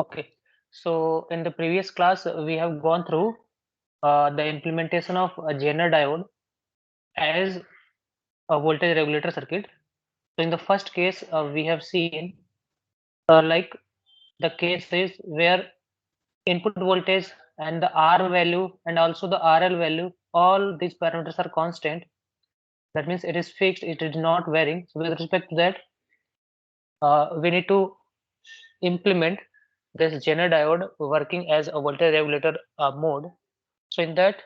Okay, so in the previous class, we have gone through the implementation of a Zener diode as a voltage regulator circuit. So in the first case, we have seen like the case is where input voltage and the R value and also the RL value, all these parameters are constant. That means it is fixed, it is not varying. So with respect to that, we need to implement this Zener diode working as a voltage regulator mode. So in that,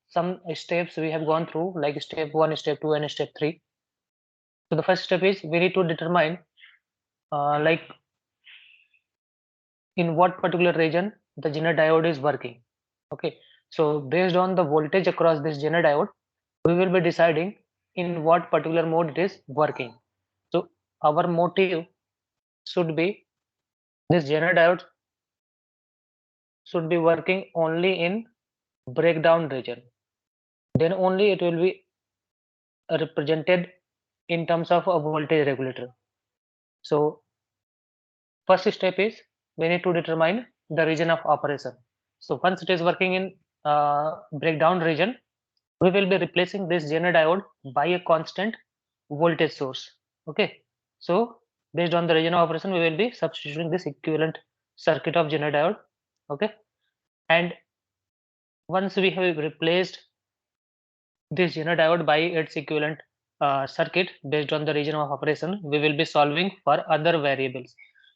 some steps we have gone through, like step 1, step 2, and step 3. So the first step is we need to determine like in what particular region the Zener diode is working. Okay, so based on the voltage across this Zener diode, we will be deciding in what particular mode it is working. So our motive should be this Zener diode should be working only in breakdown region. Then only it will be represented in terms of a voltage regulator. So first step is we need to determine the region of operation. So once it is working in breakdown region, we will be replacing this Zener diode by a constant voltage source. Okay, so based on the region of operation, we will be substituting this equivalent circuit of Zener diode. Okay, and once we have replaced this Zener diode by its equivalent circuit based on the region of operation, we will be solving for other variables.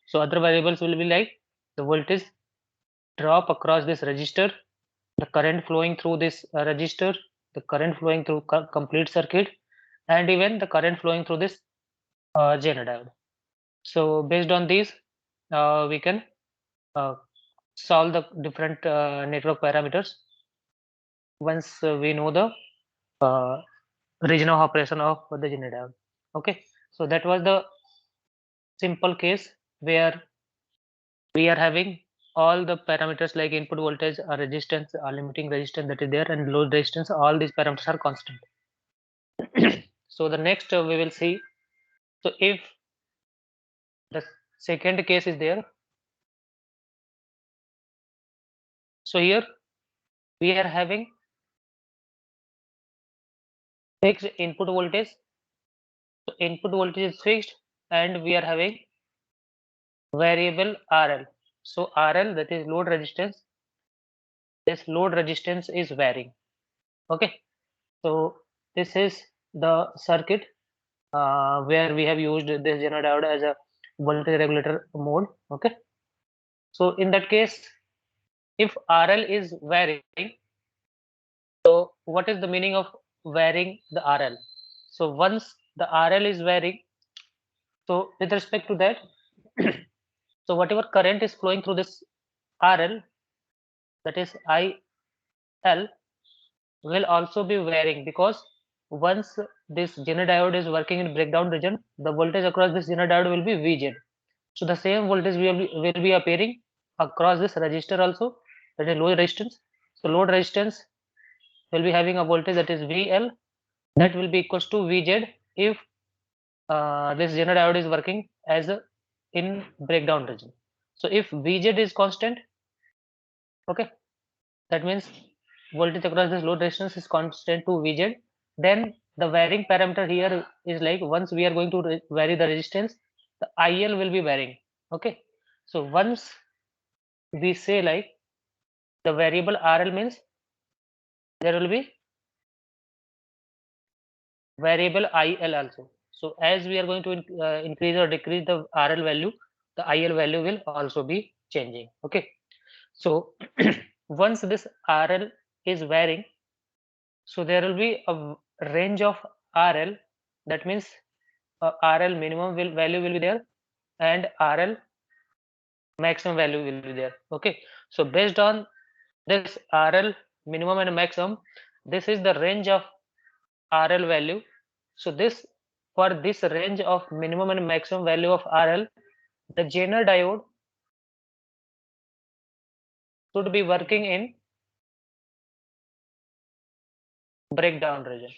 So other variables will be like the voltage drop across this resistor, the current flowing through this resistor, the current flowing through complete circuit, and even the current flowing through this Zener diode. So based on these, we can uh, solve the different network parameters once we know the uh, region of operation of the Zener diode. Okay, so that was the simple case where we are having all the parameters like input voltage, resistance, limiting resistance that is there, and load resistance. All these parameters are constant. So the next we will see. So if the second case is there, so here we are having fixed input voltage. So input voltage is fixed, and we are having variable RL. So RL, that is load resistance. This load resistance is varying. Okay, so this is the circuit where we have used this Zener diode as a voltage regulator mode. Okay, so in that case, if RL is varying, so what is the meaning of varying the RL? So once the RL is varying, so with respect to that, so whatever current is flowing through this RL, that is IL, will also be varying, because once this Zener diode is working in breakdown region, the voltage across this Zener diode will be VZ. So the same voltage will be appearing across this resistor also, that is load resistance. So load resistance will be having a voltage that is VL, that will be equals to VZ if this Zener diode is working as a in breakdown region. So if VZ is constant, okay, that means voltage across this load resistance is constant to VZ, then the varying parameter here is like once we are going to vary the resistance, the IL will be varying. Okay, so once we say like the variable RL means there will be variable IL also. So as we are going to increase or decrease the RL value, the IL value will also be changing. Okay, so once this RL is varying, so there will be a range of RL. That means RL minimum value will be there, and RL maximum value will be there. Okay, so based on this RL minimum and maximum, this is the range of RL value. So this, for this range of minimum and maximum value of RL, the Zener diode should be working in breakdown region.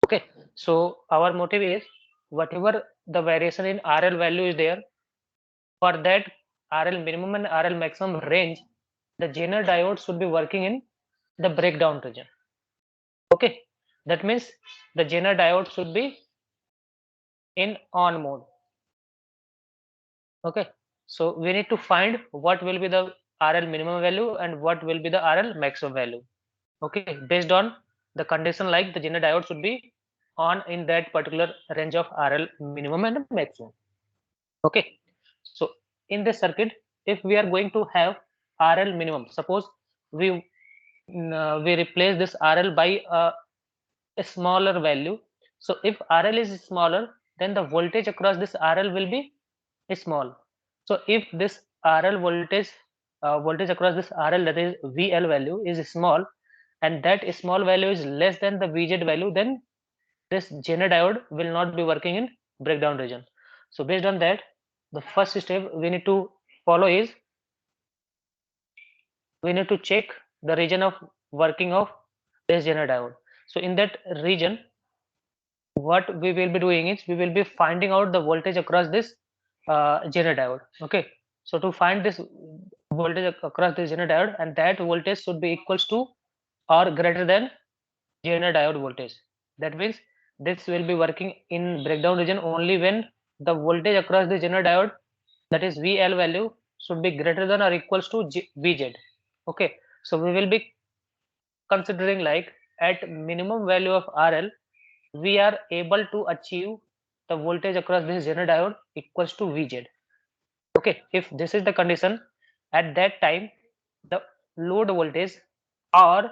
Okay, so our motive is whatever the variation in RL value is there, for that RL minimum and RL maximum range, the Zener diode should be working in the breakdown region. Okay, that means the Zener diode should be in on mode. Okay, so we need to find what will be the RL minimum value and what will be the RL maximum value. Okay, based on the condition, like the Zener diode should be on in that particular range of RL minimum and maximum. Okay, so in this circuit, if we are going to have RL minimum, suppose we we replace this RL by a smaller value. So if RL is smaller, then the voltage across this RL will be small. So if this RL voltage across this RL, that is VL value, is small, and that small value is less than the VZ value, then this Zener diode will not be working in breakdown region. So based on that, the first step we need to follow is we need to check the region of working of this Zener diode. So in that region, what we will be doing is we will be finding out the voltage across this Zener diode. Okay, so to find this voltage across this Zener diode, and that voltage should be equals to or greater than Zener diode voltage. That means this will be working in breakdown region only when the voltage across the Zener diode, that is VL value, should be greater than or equals to VZ. Okay, so we will be considering like at minimum value of RL, we are able to achieve the voltage across this Zener diode equals to VZ. Okay, if this is the condition, at that time the load voltage or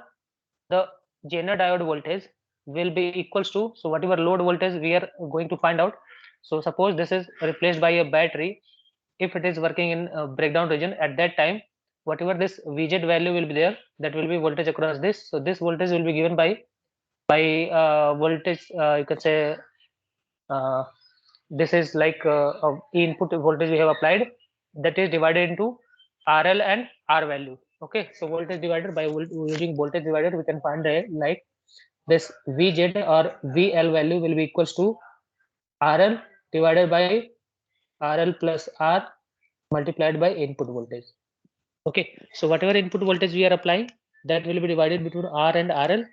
the Zener diode voltage will be equals to, so whatever load voltage we are going to find out. So suppose this is replaced by a battery. If it is working in a breakdown region, at that time whatever this VZ value will be there, that will be voltage across this. So this voltage will be given by voltage, you can say, uh, this is like input voltage we have applied, that is divided into RL and R value. Okay, so voltage divided by using voltage divider, we can find like this VZ or VL value will be equals to RL divided by RL plus R multiplied by input voltage. Okay, so whatever input voltage we are applying, that will be divided between R and RL.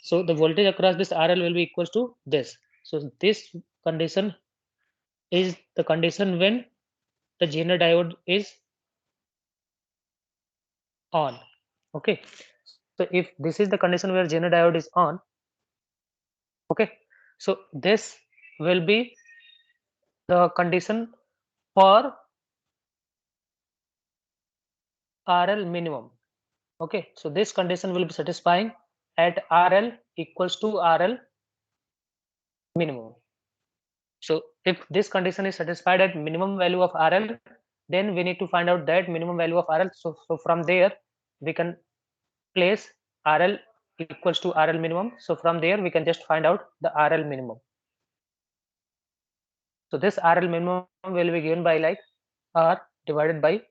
So the voltage across this RL will be equals to this. So this condition is the condition when the Zener diode is on. Okay, so if this is the condition where Zener diode is on, okay, so this will be the condition for RL minimum. Okay, so this condition will be satisfying at RL equals to RL minimum. So if this condition is satisfied at minimum value of RL, then we need to find out that minimum value of RL. So from there we can place RL equals to RL minimum. So from there we can just find out the RL minimum. So this RL minimum will be given by like R divided by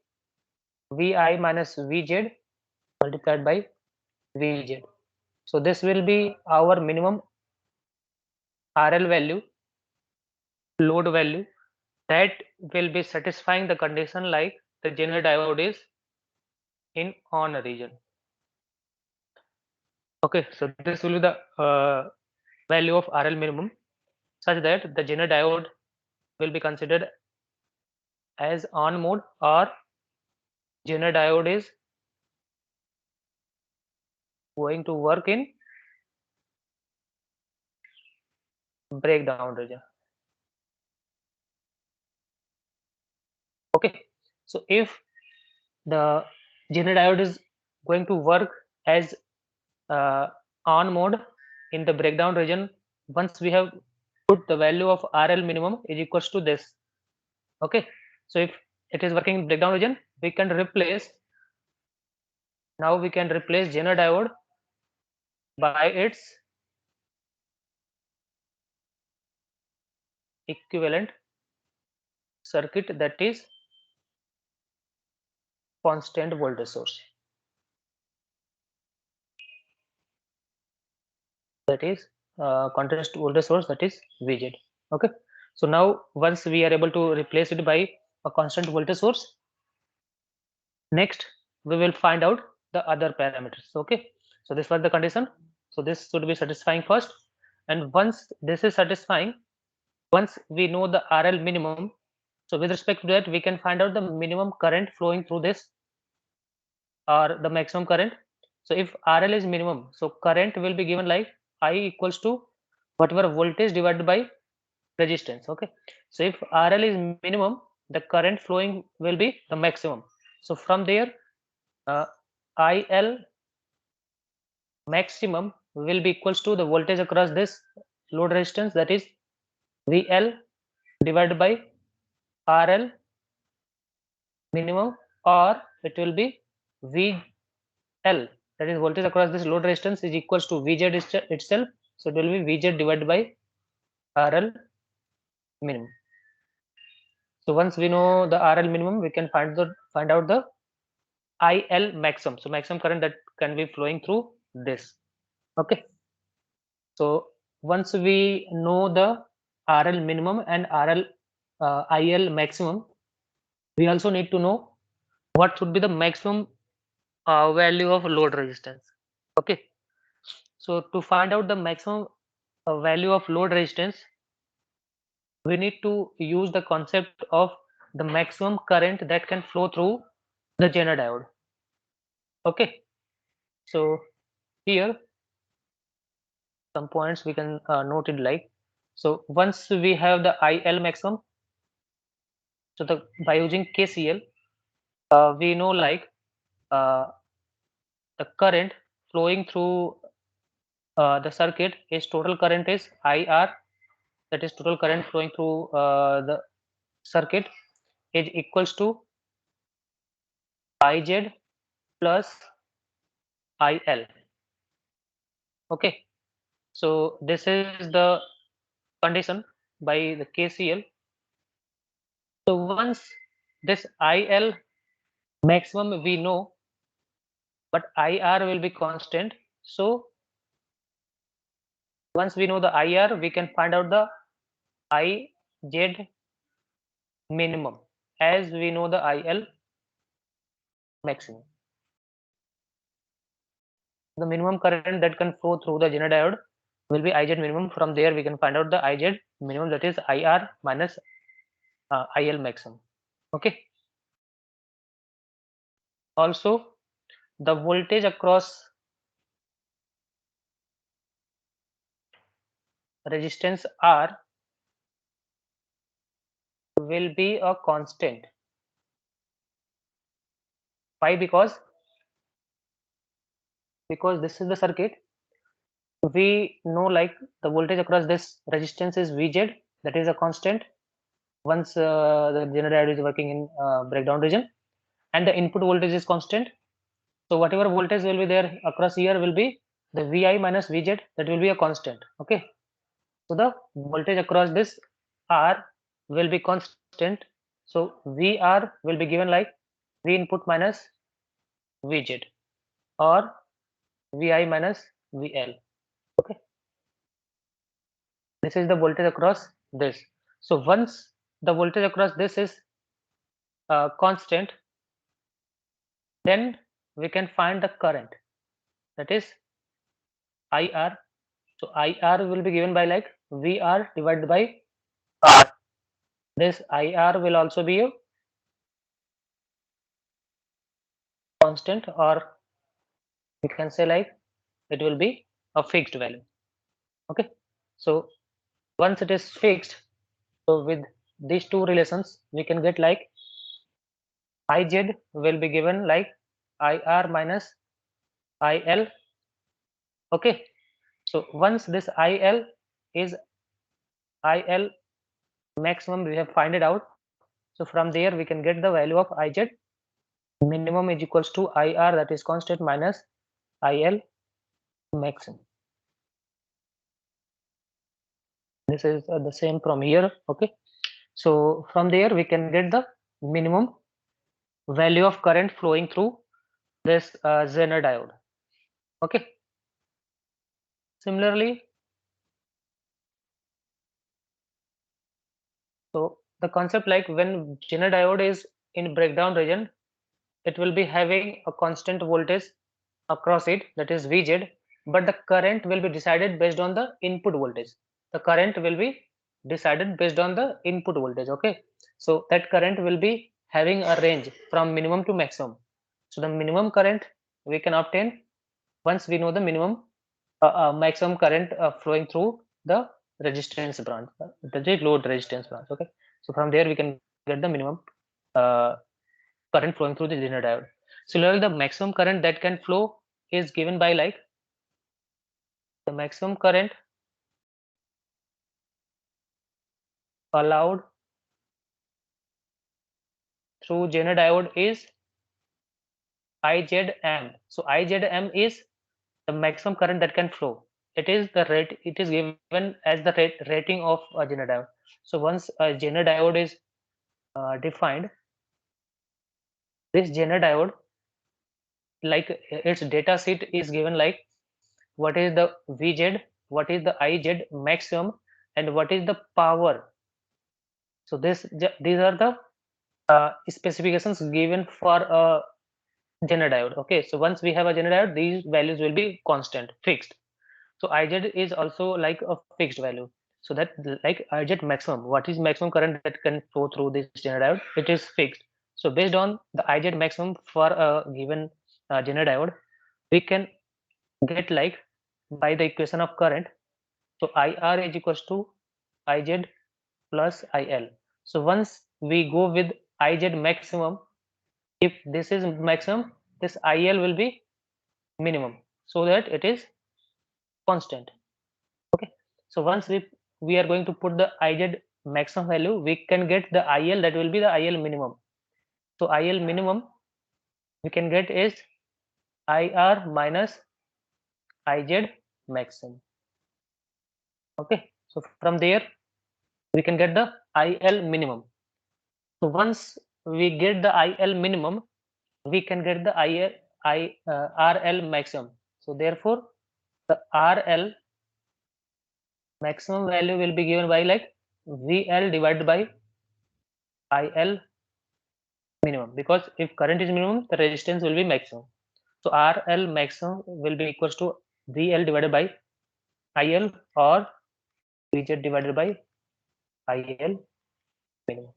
VI minus VZ multiplied by VZ. So this will be our minimum RL value, load value, that will be satisfying the condition like the Zener diode is in on region. Okay, so this will be the value of RL minimum such that the Zener diode will be considered as on mode, or Zener diode is going to work in breakdown region. Okay, so if the Zener diode is going to work as on mode in the breakdown region, once we have put the value of RL minimum is equals to this. Okay, so if it is working in breakdown region, we can replace, now we can replace Zener diode by its equivalent circuit, that is constant voltage source, that is contrast voltage source, that is VZ. Okay, So now once we are able to replace it by a constant voltage source, next we will find out the other parameters. Okay, so this was the condition. So this should be satisfying first, and once this is satisfying, once we know the RL minimum, so with respect to that we can find out the minimum current flowing through this or the maximum current. So if RL is minimum, so current will be given like I equals to whatever voltage divided by resistance. Okay, so if RL is minimum, the current flowing will be the maximum. So from there, IL maximum will be equals to the voltage across this load resistance, that is VL divided by RL minimum, or it will be VL, that is voltage across this load resistance, is equals to VZ itself. So it will be VZ divided by RL minimum. So once we know the RL minimum, we can find out the IL maximum. So maximum current that can be flowing through this. Okay. So once we know the RL minimum and RL IL maximum, we also need to know what should be the maximum value of load resistance. Okay. So to find out the maximum value of load resistance, we need to use the concept of the maximum current that can flow through the Zener diode. Okay. So here some points we can note it like, so once we have the IL maximum, so by using KCL, we know like uh, the current flowing through the circuit is total current is IR, that is total current flowing through the circuit, is equals to IZ plus IL. Okay, so this is the condition by the KCL. So once this IL maximum we know, but IR will be constant. So once we know the IR, we can find out the IZ minimum as we know the IL maximum. The minimum current that can flow through the Zener diode will be IZ minimum. From there, we can find out the IZ minimum, that is IR minus IL maximum. Okay. Also, the voltage across resistance R will be a constant. Why? Because this is the circuit. We know like the voltage across this resistance is Vz, that is a constant once the Zener diode is working in breakdown region, and the input voltage is constant. So whatever voltage will be there across here will be the Vi minus Vz, that will be a constant. Okay, so the voltage across this R will be constant. So Vr will be given like V input minus Vz, or Vi minus VL. Okay, this is the voltage across this. So once the voltage across this is constant, then we can find the current, that is IR. So IR will be given by like VR divided by R. This IR will also be a constant, or we can say like it will be a fixed value. Okay, so once it is fixed, so with these two relations we can get like IZ will be given like IR minus IL. Okay, so once this IL is IL maximum, we have find it out. So from there we can get the value of IZ minimum is equals to IR, that is constant, minus IL maximum. This is the same from here. Okay, so from there we can get the minimum value of current flowing through this Zener diode. Okay, similarly the concept like when Zener diode is in breakdown region, it will be having a constant voltage across it, that is Vz, but the current will be decided based on the input voltage. The current will be decided based on the input voltage. Okay, so that current will be having a range from minimum to maximum. So the minimum current we can obtain once we know the minimum maximum current flowing through the resistance branch, the load resistance branch. Okay, so from there we can get the minimum uh, current flowing through the Zener diode. Similarly, the maximum current that can flow is given by like the maximum current allowed through Zener diode is IZM. So IZM is the maximum current that can flow. It is the rate. It is given as the rating of a Zener diode. So once a Zener diode is defined, this Zener diode, like its data sheet is given like what is the Vz, what is the Iz maximum, and what is the power. So these are the specifications given for a Zener diode. Okay, so once we have a Zener diode, these values will be constant, fixed. So Iz is also like a fixed value. So that like Iz maximum, what is maximum current that can flow through this Zener diode? It is fixed. So based on the Iz maximum for a given Zener diode, we can get like by the equation of current. So IR is equals to Iz plus IL. So once we go with Iz maximum, if this is maximum, this IL will be minimum, so that it is constant. Okay, so once we are going to put the Iz maximum value, we can get the IL, that will be the IL minimum. So IL minimum we can get is IR minus Iz maximum. Okay, so from there we can get the IL minimum. So once we get the IL minimum, we can get the RL maximum. So therefore, the RL maximum value will be given by like VL divided by IL minimum, because if current is minimum, the resistance will be maximum. So RL maximum will be equals to VL divided by IL or VZ divided by IL minimum.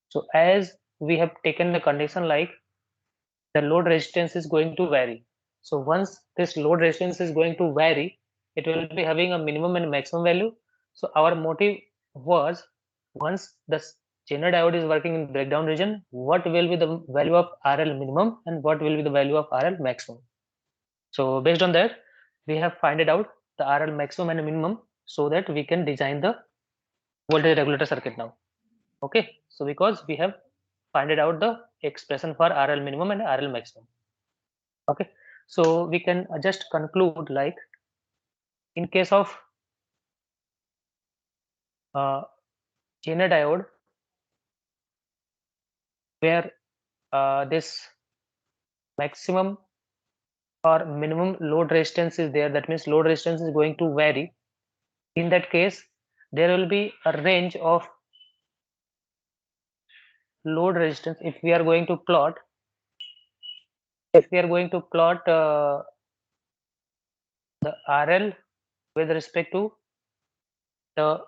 So as we have taken the condition like the load resistance is going to vary. So once this load resistance is going to vary, it will be having a minimum and maximum value. So our motive was, once the Zener diode is working in breakdown region, what will be the value of RL minimum and what will be the value of RL maximum. So based on that, we have find it out the RL maximum and minimum, so that we can design the voltage regulator circuit now. Okay, so because we have find it out the expression for RL minimum and RL maximum. Okay, so we can just conclude like in case of uh, Zener diode, where this maximum or minimum load resistance is there, that means load resistance is going to vary. In that case, there will be a range of load resistance. If we are going to plot, the RL with respect to the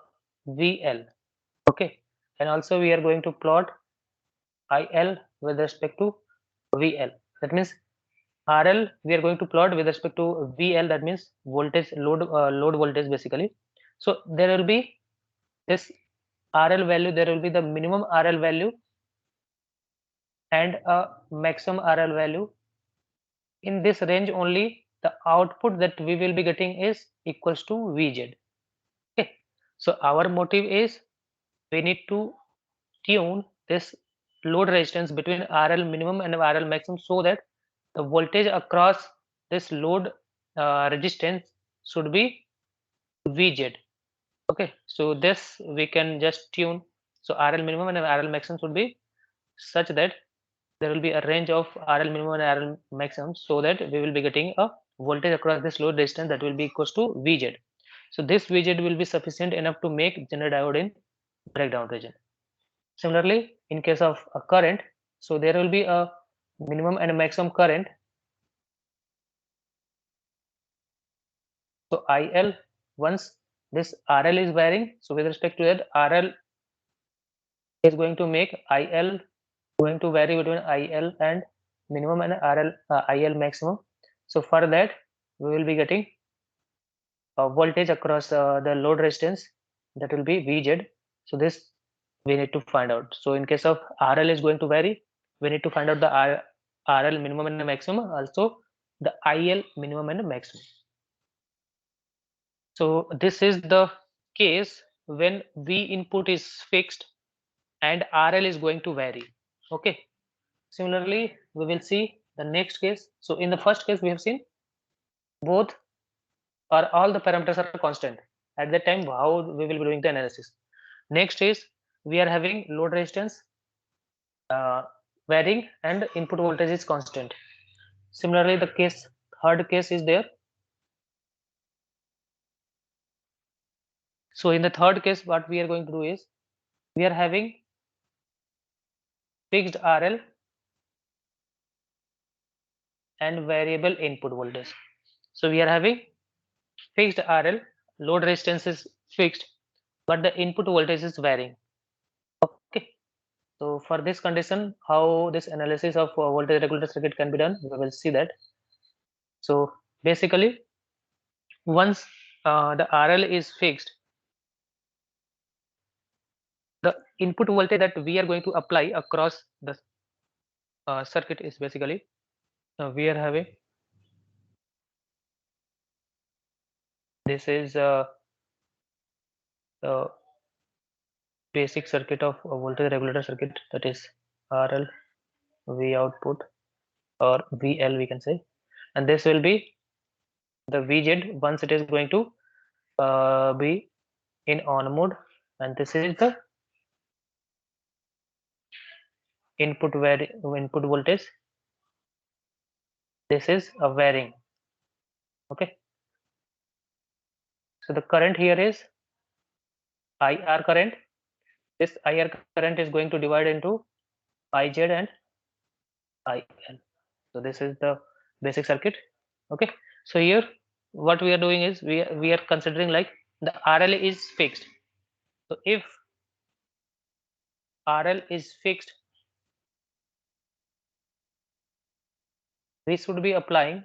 VL, okay, and also we are going to plot IL with respect to VL. That means RL we are going to plot with respect to VL, that means voltage load voltage basically. So there will be this RL value, there will be the minimum RL value and a maximum RL value. In this range only the output that we will be getting is equals to Vz. Okay, so our motive is we need to tune this load resistance between RL minimum and RL maximum, so that the voltage across this load resistance should be Vz. Okay, so this we can just tune. So RL minimum and RL maximum should be such that there will be a range of RL minimum and RL maximum, so that we will be getting a voltage across this load resistance that will be equals to Vz. So this Vz will be sufficient enough to make Zener diode in breakdown region. Similarly, in case of a current, so there will be a minimum and a maximum current. So IL, once this RL is varying, so with respect to that, RL is going to make IL going to vary between IL and minimum and IL maximum. So for that, we will be getting voltage across the load resistance, that will be Vz. So this we need to find out. So in case of RL is going to vary, we need to find out the RL minimum and maximum, also the IL minimum and maximum. So this is the case when V input is fixed and RL is going to vary. Okay. Similarly, we will see the next case. So in the first case, we have seen both or all the parameters are constant. At that time, how we will be doing the analysis. Next is we are having load resistance varying and input voltage is constant. Similarly, the third case is there. So in the third case, what we are going to do is we are having fixed RL and variable input voltage. So we are having fixed RL, load resistance is fixed, but the input voltage is varying. Okay. So for this condition, how this analysis of voltage regulator circuit can be done, we will see that. So basically, once the RL is fixed, the input voltage that we are going to apply across the circuit is basically we are having this is the basic circuit of a voltage regulator circuit, that is RL, V output, or VL we can say, and this will be the Vz once it is going to be in on mode, and this is the input voltage. This is a varying. Okay. So the current here is IR current. This IR current is going to divide into IZ and IL. So this is the basic circuit. Okay. So here what we are doing is we are considering like the RL is fixed. So if RL is fixed, we should be applying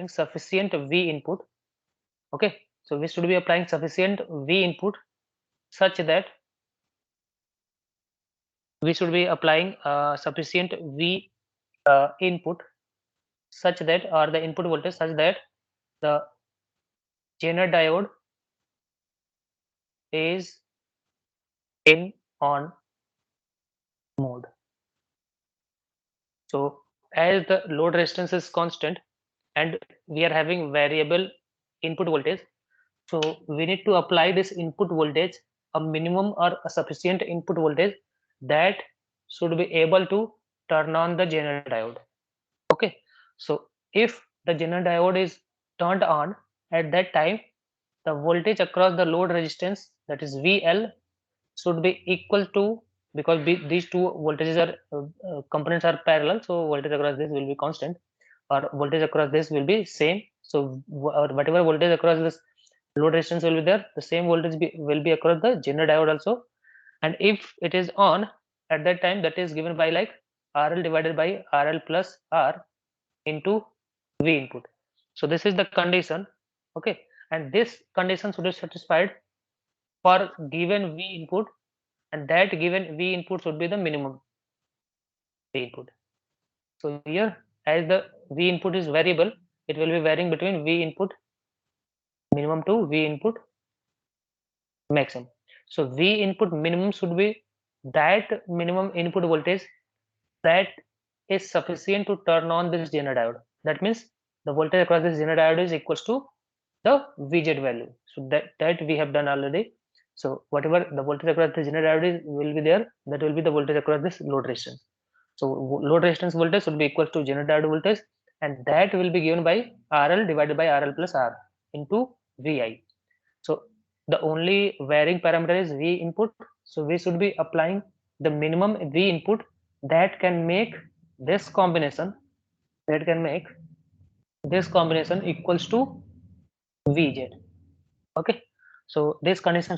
sufficient V input. Okay. So we should be applying sufficient V input such that we should be applying sufficient V input such that, or the input voltage such that the Zener diode is in on mode. So as the load resistance is constant and we are having variable input voltage, so we need to apply this input voltage a minimum or a sufficient input voltage that should be able to turn on the Zener diode. Okay. So if the Zener diode is turned on, at that time the voltage across the load resistance, that is VL, should be equal to, because these two voltages are components are parallel, so voltage across this will be constant, or voltage across this will be same. So whatever voltage across this load resistance will be there, the same voltage will be across the Zener diode also. And if it is on, at that time, that is given by like RL divided by RL plus R into V input. So this is the condition. Okay. And this condition should be satisfied for given V input, and that given V input should be the minimum V input. So here, as the V input is variable, it will be varying between V input minimum to V input maximum. So V input minimum should be that minimum input voltage that is sufficient to turn on this Zener diode. That means the voltage across this Zener diode is equals to the Vz value. So that we have done already. So whatever the voltage across the Zener diode will be there, that will be the voltage across this load resistance. So load resistance voltage should be equal to general diode voltage, and that will be given by RL divided by RL plus R into VI. So the only varying parameter is V input. So we should be applying the minimum V input that can make this combination equals to Vz. Okay. So this condition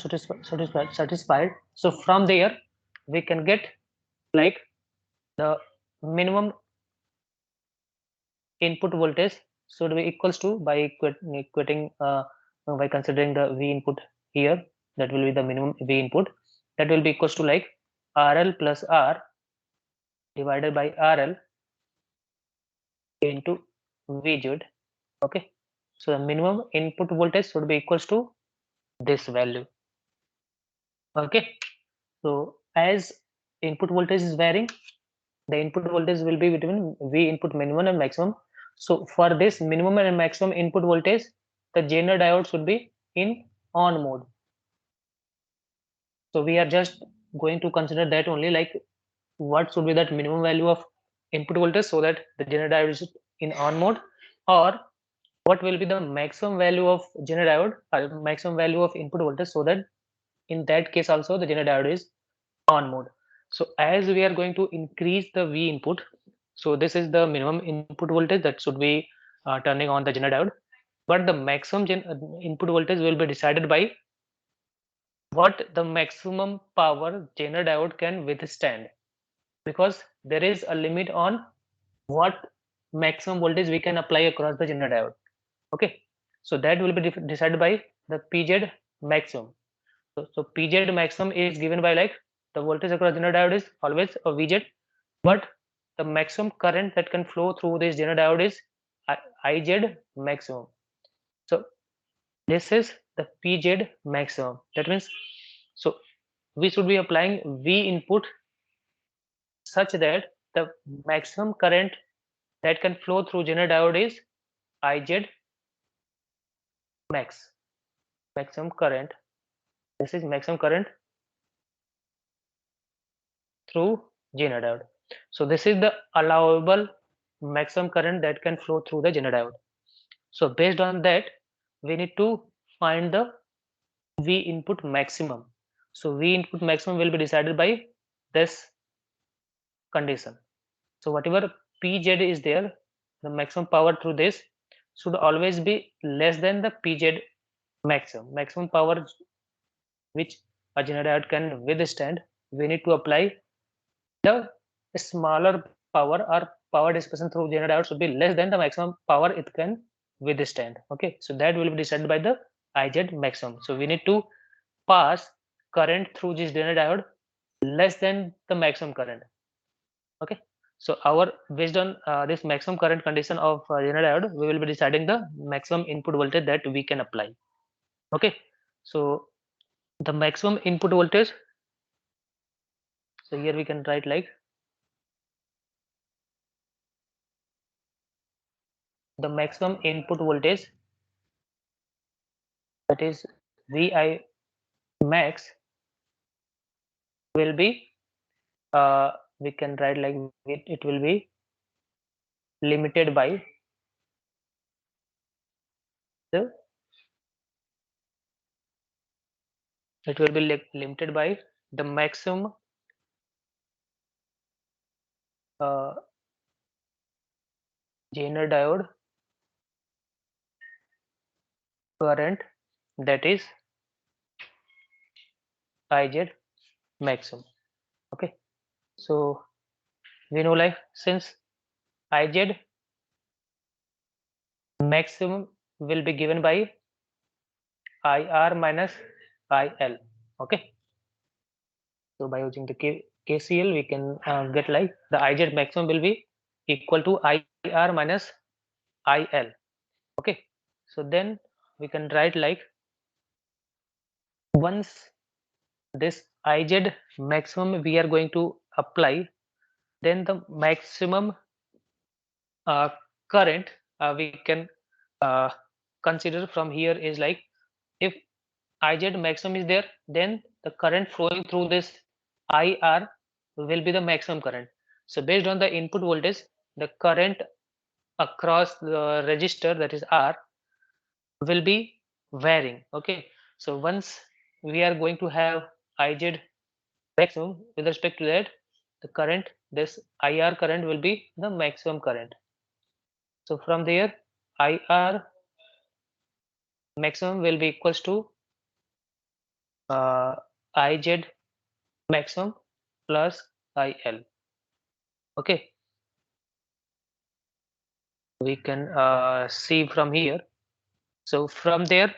satisfied. So from there we can get like the minimum input voltage should be equals to by equating by considering the V input here, that will be the minimum V input, that will be equals to like RL plus R divided by RL into Vz. Okay, so the minimum input voltage should be equals to this value. Okay, so as input voltage is varying, the input voltage will be between V input minimum and maximum. So for this minimum and maximum input voltage, the Zener diode should be in on mode. So we are just going to consider that only, like what should be that minimum value of input voltage so that the Zener diode is in on mode, or what will be the maximum value of Zener diode or maximum value of input voltage so that in that case also the Zener diode is on mode. So as we are going to increase the V input, so this is the minimum input voltage that should be turning on the Zener diode, but the maximum input voltage will be decided by what the maximum power Zener diode can withstand, because there is a limit on what maximum voltage we can apply across the Zener diode. Okay, so that will be decided by the PZ maximum. So PZ maximum is given by like the voltage across Zener diode is always a VZ, but the maximum current that can flow through this Zener diode is IZ maximum. So this is the PZ maximum. That means, so we should be applying V input such that the maximum current that can flow through Zener diode is IZ max. Maximum current. This is maximum current through Zener diode. So this is the allowable maximum current that can flow through the Zener diode. So based on that, we need to find the V input maximum. So V input maximum will be decided by this condition. So whatever PZ is there, the maximum power through this should always be less than the PZ maximum. Maximum power which a Zener diode can withstand, we need to apply the smaller power, or power dissipation through Zener diode should be less than the maximum power it can withstand. Okay, so that will be decided by the IZ maximum. So we need to pass current through this Zener diode less than the maximum current. Okay, so our based on this maximum current condition of Zener diode, we will be deciding the maximum input voltage that we can apply. Okay, so the maximum input voltage, so here we can write like the maximum input voltage, that is Vi max, will be we can write like it will be limited by the limited by the maximum Zener diode current, that is IZ maximum. Okay, so we know like since IZ maximum will be given by IR minus IL. Okay, so by using the KCL we can get like the IZ maximum will be equal to IR minus IL. Okay, so then we can write like once this IZ maximum we are going to apply, then the maximum uh, current we can uh, consider from here is like, if IZ maximum is there, then the current flowing through this IR will be the maximum current. So based on the input voltage, the current across the register, that is R, will be varying. Okay, so once we are going to have IZ maximum, with respect to that, the current, this IR current will be the maximum current. So from there, IR maximum will be equals to IZ maximum plus IL. Okay, we can see from here. So from there,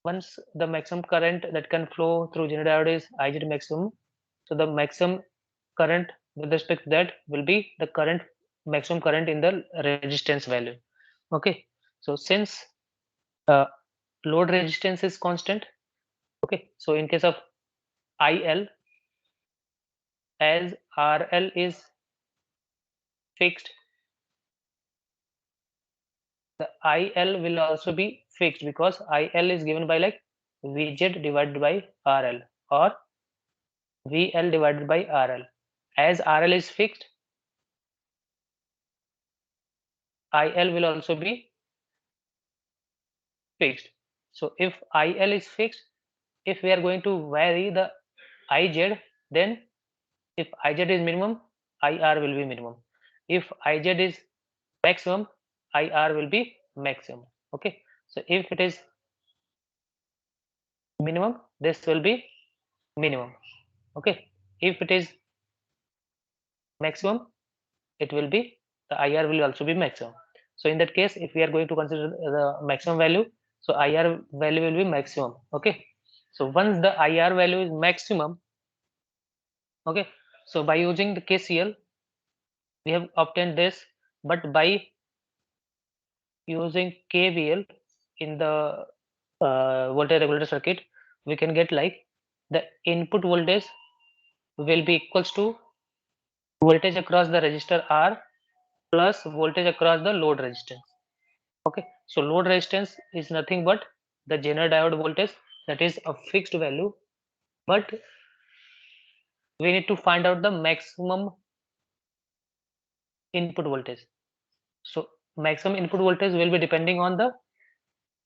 once the maximum current that can flow through generator diode is IZ maximum, so the maximum current with respect to that will be the current, maximum current in the resistance value. Okay, so since uh, load resistance is constant, okay, so in case of IL, as RL is fixed, the IL will also be fixed, because IL is given by like VZ divided by RL, or VL divided by RL. As RL is fixed, IL will also be fixed. So if IL is fixed, if we are going to vary the IZ, then if IZ is minimum, IR will be minimum. If IZ is maximum, IR will be maximum. Okay, so if it is minimum, this will be minimum. Okay, if it is maximum, it will be, the IR will also be maximum. So in that case, if we are going to consider the maximum value, so IR value will be maximum. Okay, so once the IR value is maximum, okay, so by using the KCL, we have obtained this, but by using KVL in the voltage regulator circuit, we can get like the input voltage will be equals to voltage across the resistor R plus voltage across the load resistance. Okay, so load resistance is nothing but the Zener diode voltage, that is a fixed value, but we need to find out the maximum input voltage. So maximum input voltage will be depending on the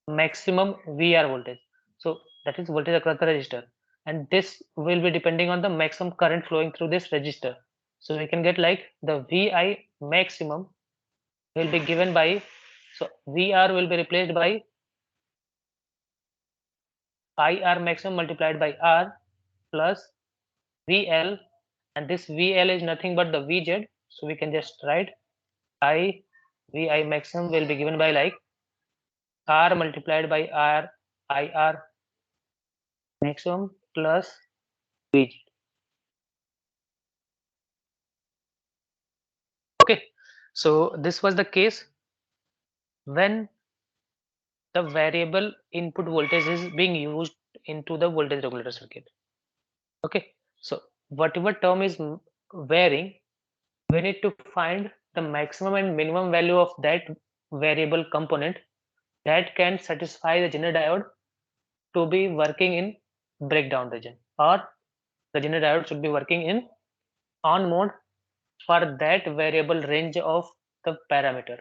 maximum VR voltage. So that is voltage across the resistor, and this will be depending on the maximum current flowing through this resistor. So we can get like the VI maximum will be given by, so VR will be replaced by IR maximum multiplied by R plus VL, and this VL is nothing but the VZ. So we can just write I VI maximum will be given by like R multiplied by R IR maximum plus VZ. Okay, so this was the case when the variable input voltage is being used into the voltage regulator circuit. Okay, so whatever term is varying, we need to find the maximum and minimum value of that variable component that can satisfy the Zener diode to be working in breakdown region, or the Zener diode should be working in on mode for that variable range of the parameter.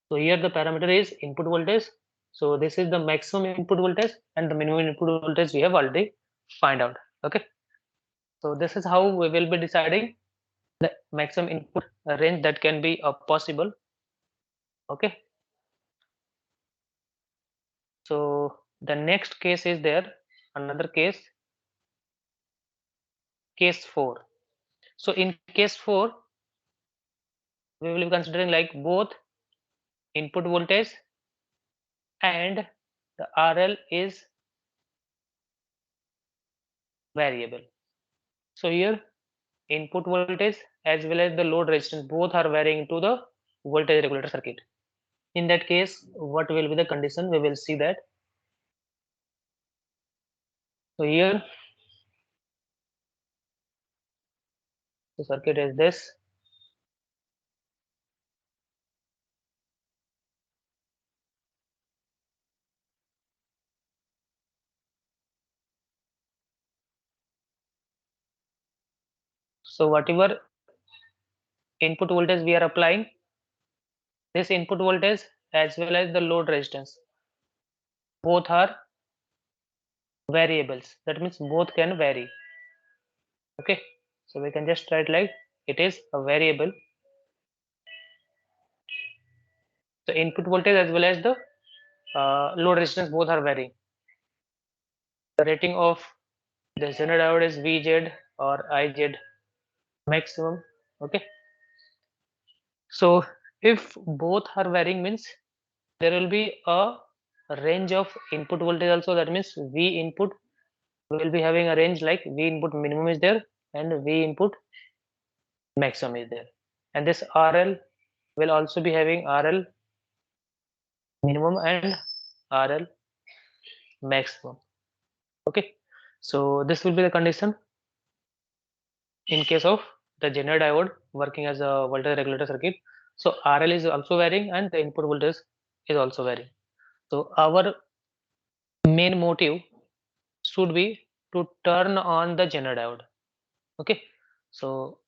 So here the parameter is input voltage. So this is the maximum input voltage and the minimum input voltage we have already find out. Okay. So this is how we will be deciding the maximum input range that can be possible. Okay. So the next case is there, another case, case 4. So in case 4, we will be considering like both input voltage and the RL is variable. So here input voltage as well as the load resistance both are varying to the voltage regulator circuit. In that case, what will be the condition? We will see that. So here the circuit is this. So whatever input voltage we are applying, this input voltage as well as the load resistance, both are variables. That means both can vary. Okay, so we can just write like it is a variable. The input voltage as well as the load resistance both are varying. The rating of the zener diode is VZ or IZ maximum. Okay, so if both are varying means there will be a range of input voltage also. That means V input will be having a range like V input minimum is there and V input maximum is there, and this RL will also be having RL minimum and RL maximum. Okay, so this will be the condition in case of the Zener diode working as a voltage regulator circuit. So RL is also varying and the input voltage is also varying. So our main motive should be to turn on the Zener diode. Okay, so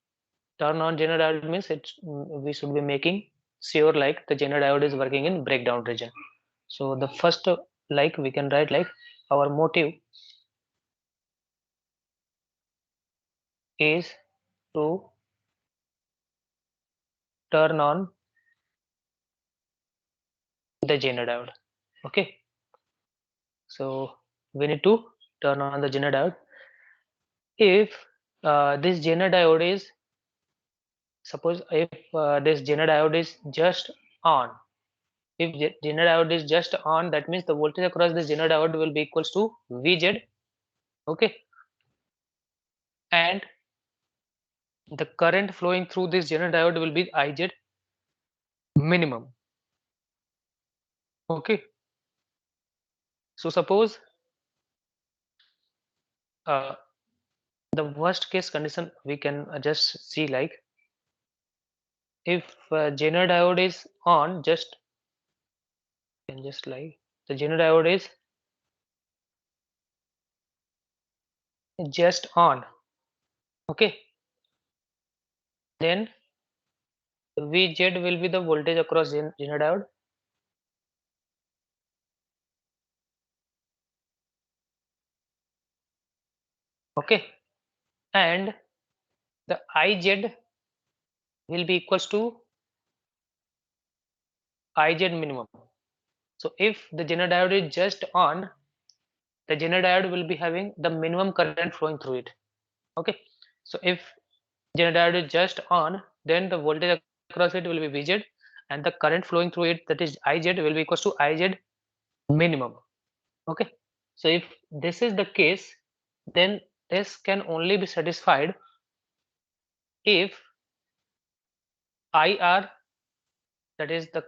turn on Zener diode means we should be making sure like the Zener diode is working in breakdown region. So the first like we can write like our motive is to turn on the Zener diode. Okay, so we need to turn on the Zener diode. If this Zener diode is, suppose if this Zener diode is just on, if Zener diode is just on, that means the voltage across the Zener diode will be equals to Vz. Okay, and the current flowing through this Zener diode will be Iz minimum. Okay, so suppose uh, the worst case condition we can just see like if Zener diode is on, just can just like the Zener diode is just on. Okay, then Vz will be the voltage across Zener diode. Okay, and the Iz will be equals to Iz minimum. So if the Zener diode is just on, the Zener diode will be having the minimum current flowing through it. Okay, so if Zener diode is just on, then the voltage across it will be Vz, and the current flowing through it, that is Iz, will be equals to Iz minimum. Okay, so if this is the case, then this can only be satisfied if IR, that is the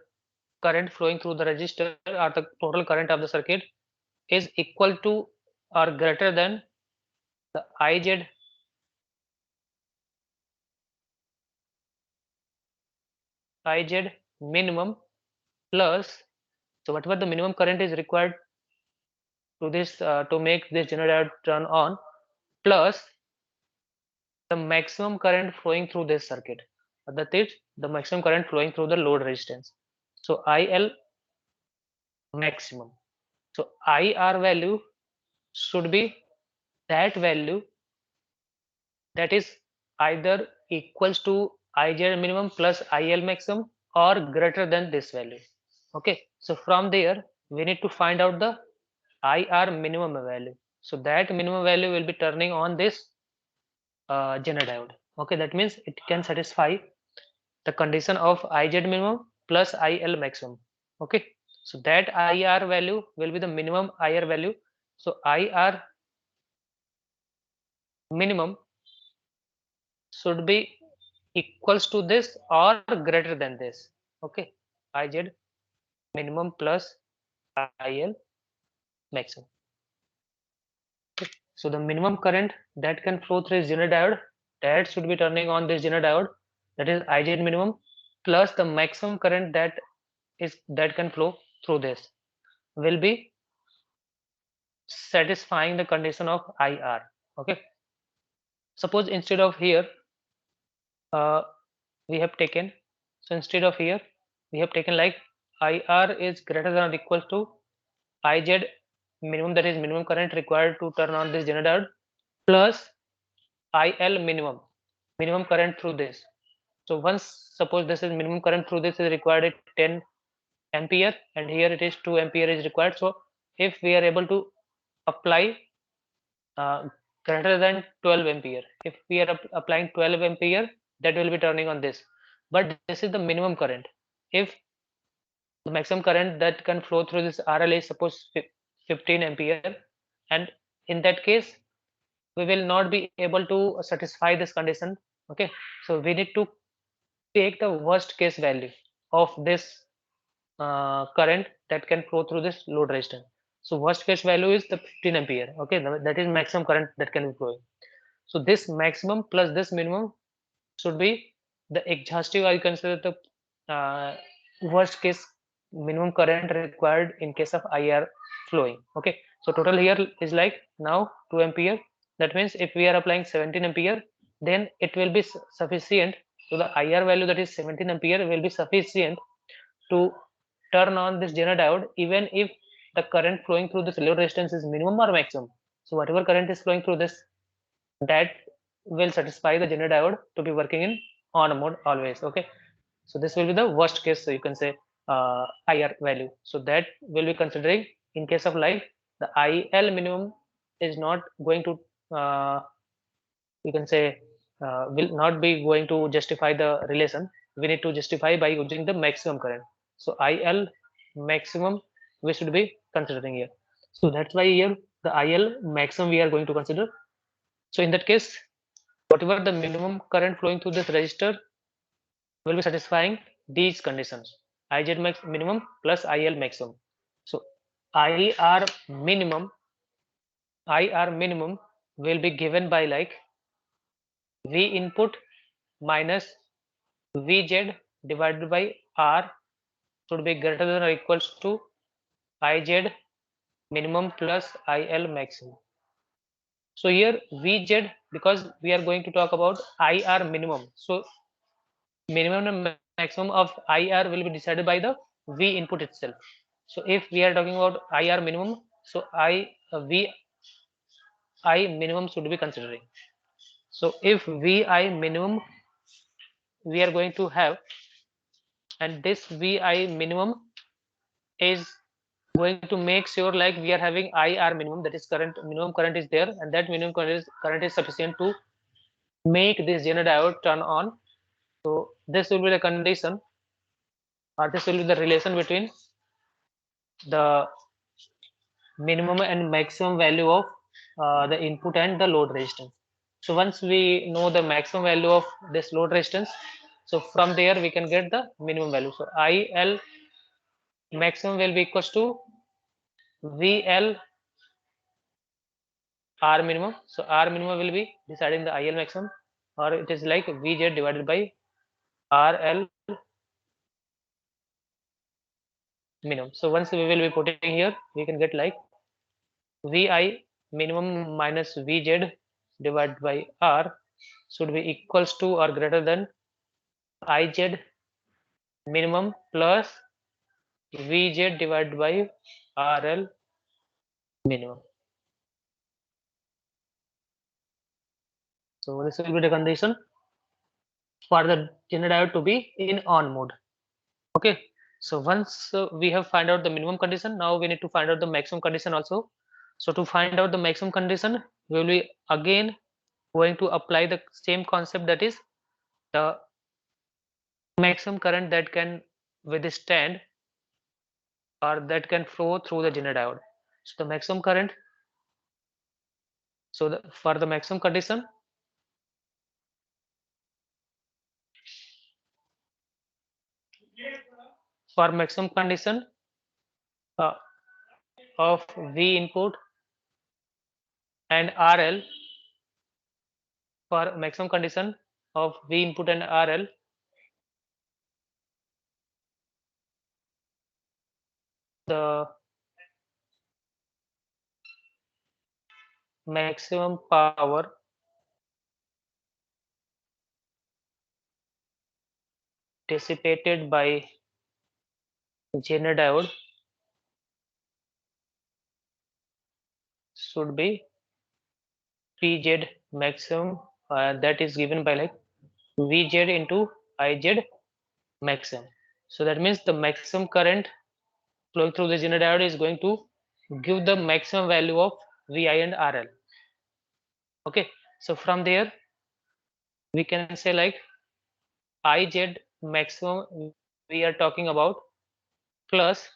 current flowing through the resistor or the total current of the circuit, is equal to or greater than the Iz minimum plus, so whatever the minimum current is required to this to make this generator turn on, plus the maximum current flowing through this circuit, that is the maximum current flowing through the load resistance. So IL maximum, so IR value should be that value that is either equals to IZ minimum plus IL maximum or greater than this value. Okay, so from there we need to find out the IR minimum value. So that minimum value will be turning on this Zener diode. Okay, that means it can satisfy the condition of Iz minimum plus IL maximum. Okay, so that IR value will be the minimum IR value. So IR minimum should be equals to this or greater than this. Okay, Iz minimum plus IL maximum. Okay. So the minimum current that can flow through this Zener diode, that should be turning on this Zener diode, that is Iz minimum plus the maximum current that can flow through this will be satisfying the condition of IR. Okay, suppose instead of here we have taken, so instead of here we have taken like IR is greater than or equal to IZ minimum, that is minimum current required to turn on this generator, plus IL minimum current through this. So once suppose this is minimum current through this is required at 10 ampere and here it is 2 ampere is required. So if we are able to apply uh, greater than 12 ampere, if we are applying 12 ampere, that will be turning on this, but this is the minimum current. If the maximum current that can flow through this RL is suppose 15 ampere, and in that case we will not be able to satisfy this condition. Okay, so we need to take the worst case value of this current that can flow through this load resistor. So worst case value is the 15 ampere. Okay, that is maximum current that can be flowing. So this maximum plus this minimum should be the exhaustive, or you consider the worst case minimum current required in case of IR flowing. Okay, so total here is like now 2 ampere. That means if we are applying 17 ampere, then it will be sufficient. So the IR value, that is 17 ampere, will be sufficient to turn on this Zener diode even if the current flowing through this load resistance is minimum or maximum. So whatever current is flowing through this, that will satisfy the Zener diode to be working in on mode always. Okay, so this will be the worst case, so you can say IR value. So that will be considering in case of like the IL minimum is not going to you can say will not be going to justify the relation. We need to justify by using the maximum current. So IL maximum we should be considering here. So that's why here the IL maximum we are going to consider. So in that case, whatever the minimum current flowing through this resistor will be satisfying these conditions: IZ max minimum plus IL maximum. So IR minimum, IR minimum will be given by like V input minus Vz divided by R should be greater than or equals to Iz minimum plus IL maximum. So here Vz, because we are going to talk about IR minimum, so minimum and maximum of IR will be decided by the V input itself. So if we are talking about IR minimum, so Vi minimum should be considering. So if Vi minimum we are going to have, and this Vi minimum is going to make sure like we are having IR minimum, that is current minimum current is there, and that minimum current is sufficient to make this Zener diode turn on. So this will be the condition, or this will be the relation between the minimum and maximum value of the input and the load resistance. So once we know the maximum value of this load resistance, so from there we can get the minimum value. So IL maximum will be equals to VL R minimum. So R minimum will be deciding the IL maximum, or it is like Vz divided by RL minimum. So once we will be putting here, we can get like Vi minimum minus Vz divided by R should be equals to or greater than Iz minimum plus Vz divided by RL minimum. So this will be the condition for the Zener diode to be in on mode. Okay, so once we have find out the minimum condition, now we need to find out the maximum condition also. So to find out the maximum condition, we will be again going to apply the same concept, that is the maximum current that can withstand or that can flow through the Zener diode. So the maximum current, so for the maximum condition, for maximum condition uh, of V input and RL, for maximum condition of V input and RL, the maximum power dissipated by Zener diode should be Pz maximum, that is given by like Vz into Iz maximum. So that means the maximum current flowing through the Zener diode is going to give the maximum value of Vi and RL. Okay, so from there we can say like Iz maximum we are talking about plus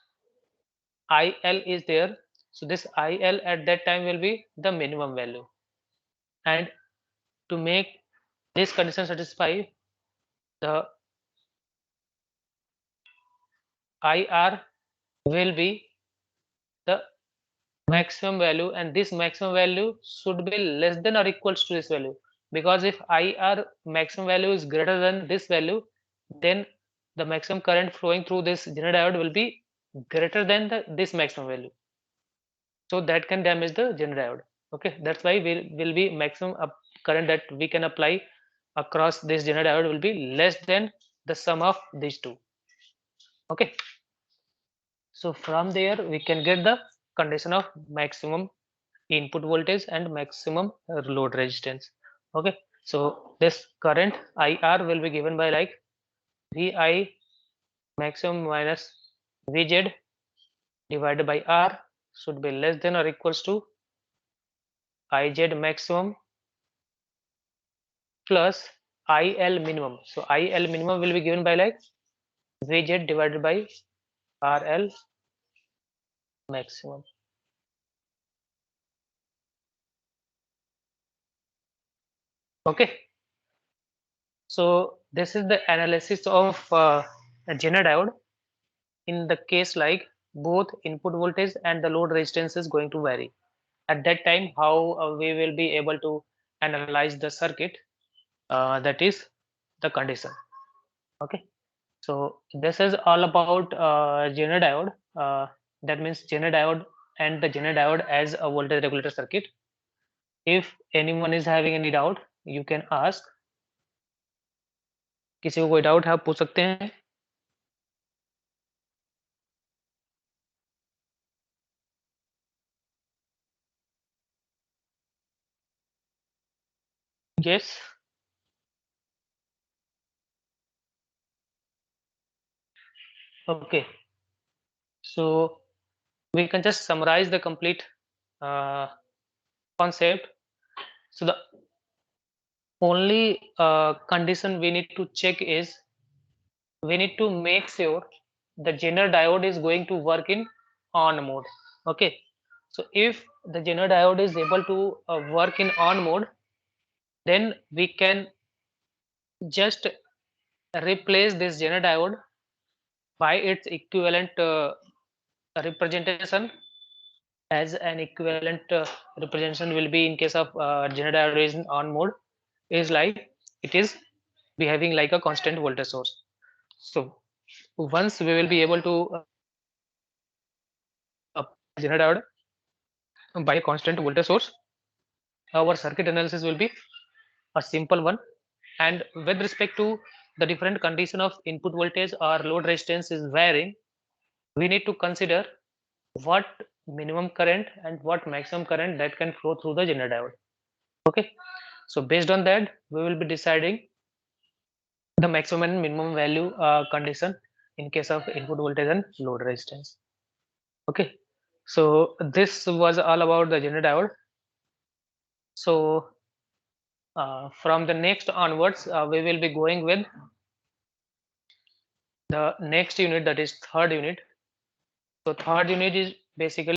IL is there. So this IL at that time will be the minimum value. And to make this condition satisfy, the IR will be the maximum value, and this maximum value should be less than or equals to this value, because if IR maximum value is greater than this value, then the maximum current flowing through this Zener diode will be greater than this maximum value, so that can damage the Zener diode. Okay, that's why will be maximum current that we can apply across this Zener diode will be less than the sum of these two. Okay, so from there we can get the condition of maximum input voltage and maximum load resistance. Okay, so this current IR will be given by like Vi maximum minus Vz divided by R should be less than or equals to Iz maximum plus IL minimum. So IL minimum will be given by like Vz divided by RL maximum. Okay, so this is the analysis of a Zener diode. In the case like both input voltage and the load resistance is going to vary. At that time, how we will be able to analyze the circuit, that is the condition. Okay, so this is all about Zener diode. That means Zener diode and the Zener diode as a voltage regulator circuit. If anyone is having any doubt, you can ask. किसी को कोई doubt है आप पूछ सकते हैं. Yes. Okay, so we can just summarize the complete uh, concept. So the only condition we need to check is we need to make sure the Zener diode is going to work in on mode. Okay, so if the Zener diode is able to work in on mode, then we can just replace this Zener diode by its equivalent representation. As an equivalent representation will be in case of Zener diode is on mode, is like it is behaving like a constant voltage source. So once we will be able to Zener diode by a constant voltage source, our circuit analysis will be a simple one. And with respect to the different condition of input voltage or load resistance is varying, we need to consider what minimum current and what maximum current that can flow through the Zener diode. Okay, so based on that we will be deciding the maximum and minimum value condition in case of input voltage and load resistance. Okay, so this was all about the Zener diode. So from the next onwards we will be going with the next unit, that is third unit. So third unit is basically